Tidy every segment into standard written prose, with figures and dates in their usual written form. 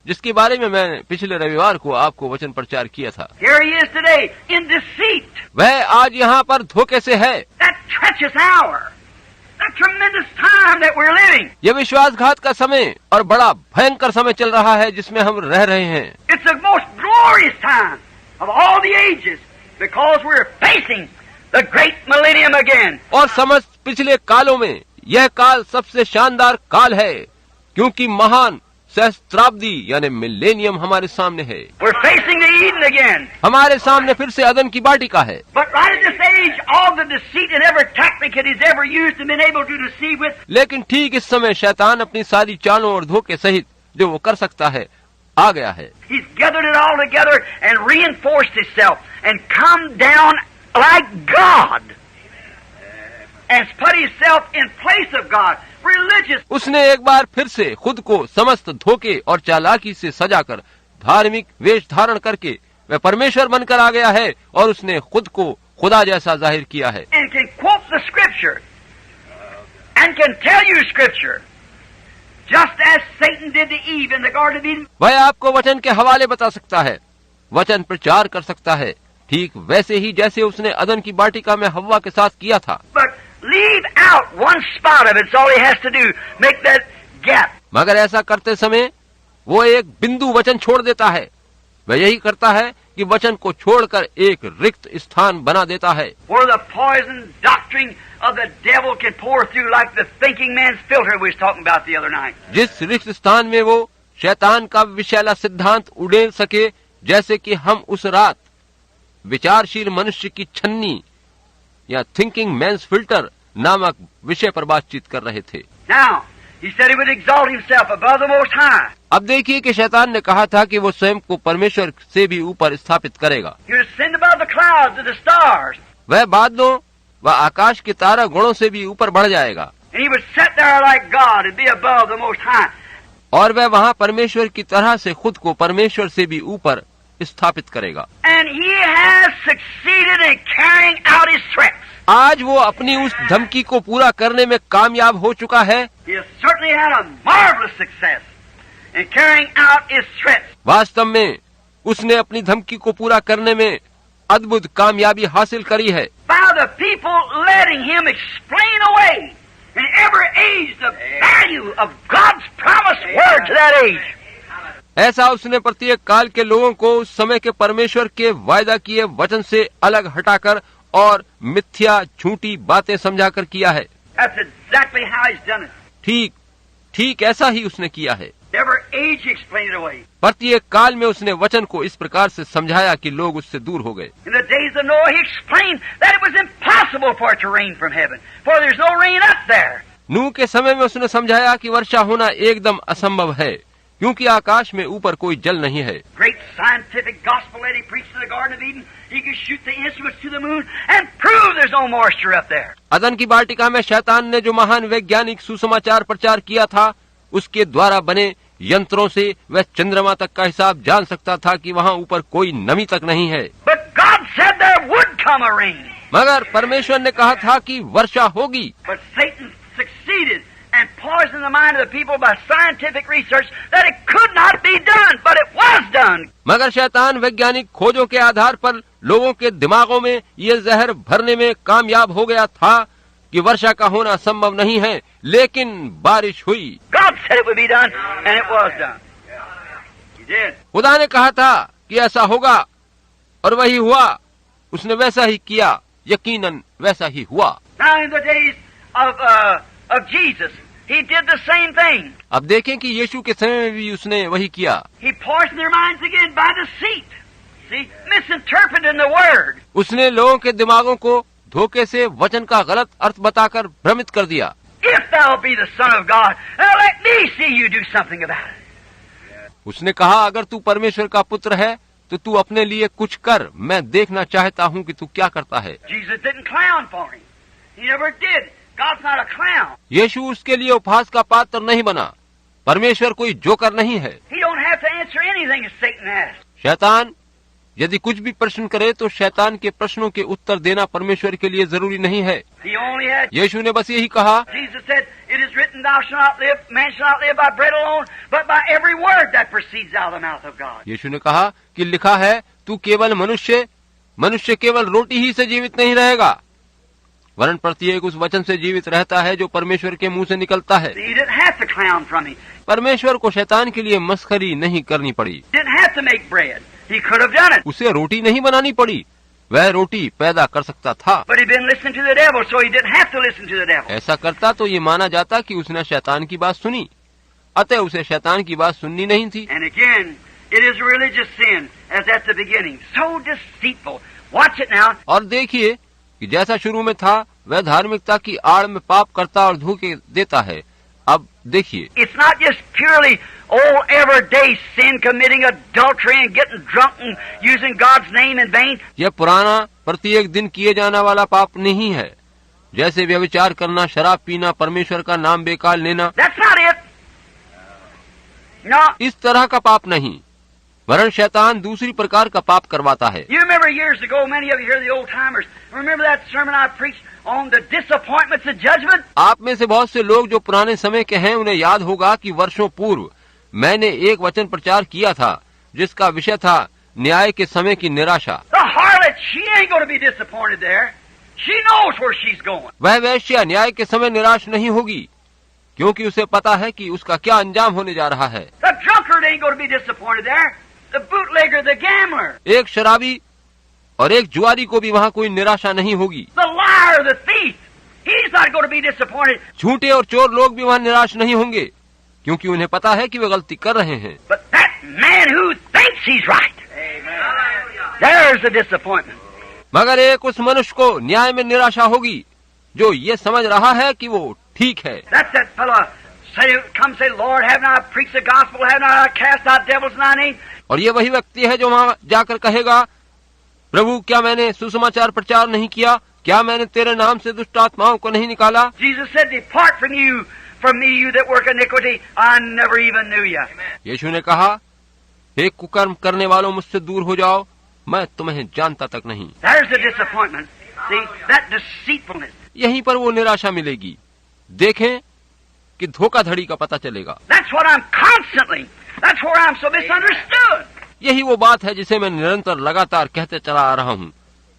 जिसके बारे में मैंने पिछले रविवार को आपको वचन प्रचार किया था। Here he is today in deceit. वह आज यहाँ पर धोखे से है। That treacherous hour, that tremendous time that we're living. यह विश्वासघात का समय और बड़ा भयंकर समय चल रहा है जिसमें हम रह रहे हैं। It's the most glorious time of all the ages because we're facing the great millennium again. और समस्त पिछले कालों में यह काल सबसे शानदार काल है क्योंकि महान सहस्त्राब्दी यानी मिलेनियम हमारे सामने है। We're facing the Eden again. हमारे सामने फिर से अदन की वाटिका है। But right at this age, all the deceit and every tactic that he's ever used and been able to deceive with, लेकिन ठीक इस समय शैतान अपनी सारी चालों और धोखे सहित जो वो कर सकता है आ गया है। he's gathered it all together and reinforced himself and come down like God and put himself in place of God. Religious. उसने एक बार फिर से खुद को समस्त धोखे और चालाकी से सजाकर धार्मिक वेश धारण करके वह परमेश्वर बनकर आ गया है और उसने खुद को खुदा जैसा जाहिर किया है। And can quote the scripture and can tell you scripture just as Satan did to Eve in the Garden of Eden. वह आपको वचन के हवाले बता सकता है, वचन प्रचार कर सकता है, ठीक वैसे ही जैसे उसने अदन की वाटिका में हव्वा के साथ किया था। But leave out one spot of it. It's all he has to do. Make that gap. मगर ऐसा करते समय वो एक बिंदु वचन छोड़ देता है। वह यही करता है कि वचन को छोड़कर एक रिक्त स्थान बना देता है। Where the poison doctrine of the devil can pour through like the thinking man's filter we was talking about the other night. जिस रिक्त स्थान में वो शैतान का विषैला सिद्धांत उड़ेल सके, जैसे कि हम उस रात विचारशील मनुष्य की छन्नी या थिंकिंग मैन्स फिल्टर नामक विषय पर बातचीत कर रहे थे। Now, he said he would exalt himself above the Most High. अब देखिए कि शैतान ने कहा था कि वो स्वयं को परमेश्वर से भी ऊपर स्थापित करेगा। He would ascend above the clouds of the stars. वह बादलों व आकाश के तारा गणों से भी ऊपर बढ़ जाएगा And he would sit there like God and be above the Most High. और वह वहाँ परमेश्वर की तरह से खुद को परमेश्वर से भी ऊपर स्थापित करेगा। And he has succeeded in carrying out his threats. आज वो अपनी उस धमकी को पूरा करने में कामयाब हो चुका है। He has certainly had a marvelous success in carrying out his threats. वास्तव में उसने अपनी धमकी को पूरा करने में अद्भुत कामयाबी हासिल करी है। By the people letting him explain away in every age the value of God's promised word to that age. ऐसा उसने प्रत्येक काल के लोगों को उस समय के परमेश्वर के वायदा किए वचन से अलग हटाकर और मिथ्या झूठी बातें समझाकर किया है। That's exactly how he's done it. ठीक ऐसा ही उसने किया है। Every age he explained it away. प्रत्येक काल में उसने वचन को इस प्रकार से समझाया कि लोग उससे दूर हो गए। In the days of Noah, he explained that it was impossible for it to rain from heaven, for there's no rain up there. नूह के समय में उसने समझाया कि वर्षा होना एकदम असंभव है क्योंकि आकाश में ऊपर कोई जल नहीं है। Great scientific gospel that he preached in the Garden of Eden, he could shoot the instruments to the moon and prove there's no moisture up there. अदन की वाटिका में शैतान ने जो महान वैज्ञानिक सुसमाचार प्रचार किया था, उसके द्वारा बने यंत्रों से वह चंद्रमा तक का हिसाब जान सकता था कि वहाँ ऊपर कोई नमी तक नहीं है। But God said there would come a rain. मगर परमेश्वर ने कहा था कि वर्षा होगी। But Satan succeeded and poisoned the mind of the people by scientific research that it could not be done, but it was done. मगर शैतान वैज्ञानिक खोजों के आधार पर लोगों के दिमागों में ये जहर भरने में कामयाब हो गया था कि वर्षा का होना संभव नहीं है, लेकिन बारिश हुई। God said it would be done, and it was done. He did. खुदा ने कहा था कि ऐसा होगा और वही हुआ। उसने वैसा ही किया, यकीनन वैसा ही हुआ। Now in the days of Jesus, he did the same thing. अब देखें कि यीशु के समय में भी उसने वही किया। He poisoned their minds again by deceit. See, misinterpreting the word. उसने लोगों के दिमागों को धोखे से वचन का गलत अर्थ बताकर भ्रमित कर दिया। If thou be the Son of God, now let me see you do something about it. उसने कहा, अगर तू परमेश्वर का पुत्र है तो तू अपने लिए कुछ कर, मैं देखना चाहता हूँ कि तू क्या करता है। Jesus didn't clown for him. He never did. God's not a clown. यीशु उसके लिए उपहास का पात्र नहीं बना। परमेश्वर कोई जोकर नहीं है। He don't have to answer anything that Satan asks. शैतान यदि कुछ भी प्रश्न करे तो शैतान के प्रश्नों के उत्तर देना परमेश्वर के लिए जरूरी नहीं है। He only had. यीशु ने बस यही कहा। Jesus said, It is written, Thou shalt not live, man shall not live by bread alone, but by every word that proceeds out of the mouth of God. यीशु ने कहा कि लिखा है, तू केवल मनुष्य केवल रोटी ही से जीवित नहीं रहेगा, वरन प्रत्येक उस वचन से जीवित रहता है जो परमेश्वर के मुंह से निकलता है। He didn't have to clown from him. परमेश्वर को शैतान के लिए मस्खरी नहीं करनी पड़ी, Didn't have to make bread. He could have done it. उसे रोटी नहीं बनानी पड़ी, वह रोटी पैदा कर सकता था। But he'd been listening to the devil, so he didn't have to listen to the devil. ऐसा करता तो ये माना जाता कि उसने शैतान की बात सुनी, अतः उसे शैतान की बात सुननी नहीं थी। And again, it is a religious sin, as at the beginning. So deceitful. Watch it now. और देखिए कि जैसा शुरू में था वह धार्मिकता की आड़ में पाप करता और धोखे देता है। अब देखिए, It's not just purely old everyday sin, committing adultery and getting drunk and using God's name in vain. यह पुराना प्रत्येक दिन किए जाने वाला पाप नहीं है, जैसे व्यभिचार करना, शराब पीना, परमेश्वर का नाम बेकार लेना। That's not it. No. इस तरह का पाप नहीं, वरन शैतान दूसरी प्रकार का पाप करवाता है। You remember years ago, many of you here, the old timers, remember that sermon I preached on the disappointments of judgment? आप में से बहुत से लोग जो पुराने समय के हैं उन्हें याद होगा कि वर्षों पूर्व मैंने एक वचन प्रचार किया था जिसका विषय था न्याय के समय की निराशा। The harlot, she ain't going to be disappointed there. She knows where she's going. वह वेश्या न्याय के समय निराश नहीं होगी, क्योंकि उसे पता है कि उसका क्या अंजाम होने जा रहा है। The drunkard ain't going to be disappointed there. The bootlegger, the gambler. एक शराबी और एक जुआरी को भी वहाँ कोई निराशा नहीं होगी। The liar, the thief, he's not going to be disappointed. झूठे और चोर लोग भी वहाँ निराश नहीं होंगे, क्योंकि उन्हें पता है कि वे गलती कर रहे हैं। But that man who thinks he's right, there's the disappointment. मगर एक उस मनुष्य को न्याय में निराशा होगी जो ये समझ रहा है कि वो ठीक है। That's that fellow say, Lord, haven't I preached the gospel? Haven't I cast out devils in thy name? और ये वही व्यक्ति है जो वहाँ जाकर कहेगा, प्रभु क्या मैंने सुसमाचार प्रचार नहीं किया, क्या मैंने तेरे नाम से दुष्ट आत्माओं को नहीं निकाला। Jesus said, Depart from me, you that work iniquity. I never even knew you. यीशु ने कहा, हे कुकर्म करने वालों मुझसे दूर हो जाओ, मैं तुम्हें जानता तक नहीं। There's the disappointment. See, that deceitfulness. यहीं पर वो निराशा मिलेगी। देखें कि धोखाधड़ी का पता चलेगा। That's what I'm constantly. That's where I'm so misunderstood. यही वो बात है जिसे मैं निरंतर लगातार कहते चला आ रहा हूँ।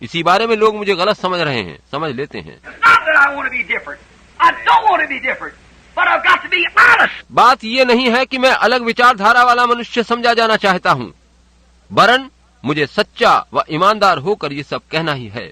इसी बारे में लोग मुझे गलत समझ रहे हैं, समझ लेते हैं। Not that I want to be different. I don't want to be different. But I've got to be honest. बात ये नहीं है कि मैं अलग विचारधारा वाला मनुष्य समझा जाना चाहता हूँ, वरन मुझे सच्चा व ईमानदार होकर ये सब कहना ही है।